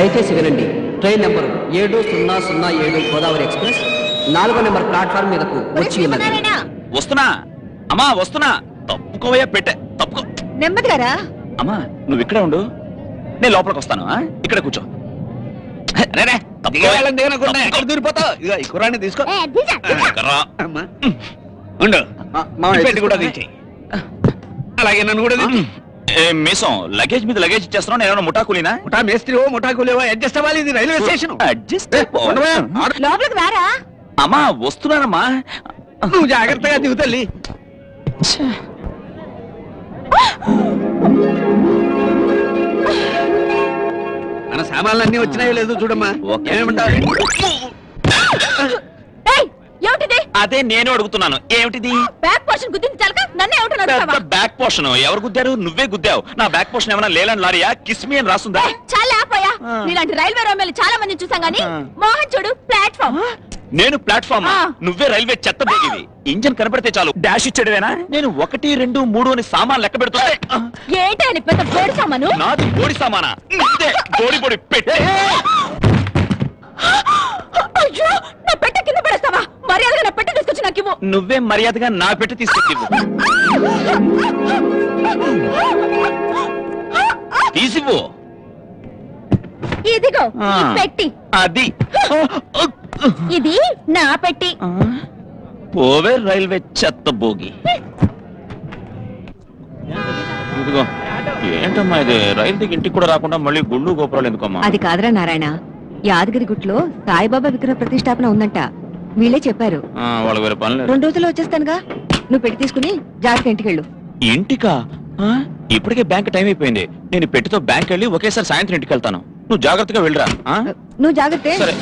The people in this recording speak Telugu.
దయచేసి వినండి. ట్రైన్ నెంబర్ 7007 గోదావరి ఎక్స్ప్రెస్ 4వ నెంబర్ ప్లాట్ఫామ్ మీదకు వచ్చి ఉన్నది. వస్తున్నా అమ్మా, వస్తున్నా. తప్పుకోవయ్యా, పెట్టే తప్పుకో. నెమ్మదిగారా. అమ్మా నువ్వు ఇక్కడే ఉండు, నేను లోపలికి వస్తాను. ఇక్కడ కూర్చో. దూరిపోతావు. ఇక ఈ కుర్రాన్ని తీసుకో. అలాగే నన్ను కూడా మీసం లగేజ్ మీద లగేజ్ ఇచ్చేస్తున్నావు. నేను ముఠా కూలీనా? ముఠా మేస్త్రి ముఠా కూలేవో అడ్జస్ట్ అవ్వాలి. ఇది రైల్వే స్టేషన్. అడ్జస్ట్ లోపలికి రారా. అమ్మా వస్తున్నానమ్మా. నువ్వు జాగ్రత్తగా దిగు తల్లి. మన సామాన్లు అన్ని వచ్చినాయో లేదో చూడమ్మా. ఏమంటావు? అదే నేను అడుగుతున్నాను. ఏమిటిది? బ్యాక్ పోర్షన్ గుద్దింది చాలక నన్నే ఏమంటున్నాడు? బ్యాక్ పోర్షన్ ఎవరు గుద్దారు? నువ్వే గుద్దావు. నా బ్యాక్ పోర్షన్ ఏమైనా లేలని లారియా? కిస్మి అని రాస్తుందా? చాలా ఆపోయా. నీలాంటి రైల్వే రోమేలు చాలా మంది చూసాం గానీ మోహన్ చూడు ప్లాట్ఫామ్. నేను ప్లాట్ఫామ్, నువ్వే రైల్వే చెత్త బేగివి. ఇంజన్ కనపడితే చాలు డాష్ ఇచ్చాడువేనా? నేను 1, 2, 3 అని సామాన్ లెక్క పెడుతుంటే ఏంటి అని పెద్ద బోడి సామాను. నాది బోడి సామానా? బోడి బోడి పెట్టే. అయ్యో నా పెట్టె కింద పడేస్తావా? మర్యాదగా నా పెట్టె తీసుకొచ్చి నాకు ఇవ్వు. నువ్వే మర్యాదగా నా పెట్టి తీసుకొచ్చివ్వు. తీసివ్వు. ఇదిగో పెట్టి. అది ఇది నా పెట్టి. పోవే రైల్వే చెత్త బోగి. ఇదిగో ఏంటమ్మా ఇది? రైలు దిగి ఇంటికి కూడా రాకుండా మళ్ళీ గుళ్ళు గోపురాలు ఎందుకమ్మా? అది కాదురా నారాయణ, యాదగిరి గుట్లో సాయిబాబా విగ్రహ ప్రతిష్టాపన ఉందంట. వీళ్ళే చెప్పారు. వాళ్ళ వేరే పనులు. 2 రోజుల్లో వచ్చేస్తానుగా. నువ్వు పెట్టి తీసుకుని జాగ్రత్త ఇంటికి వెళ్ళు. ఇంటికా? ఇప్పటికే బ్యాంక్ టైం అయిపోయింది. నేను పెట్టితో బ్యాంక్ వెళ్ళి ఒకేసారి సాయంత్రం ఇంటికి వెళ్తాను. నువ్వు జాగ్రత్తగా వెళ్ళరా. నువ్వు జాగ్రత్త. సరే.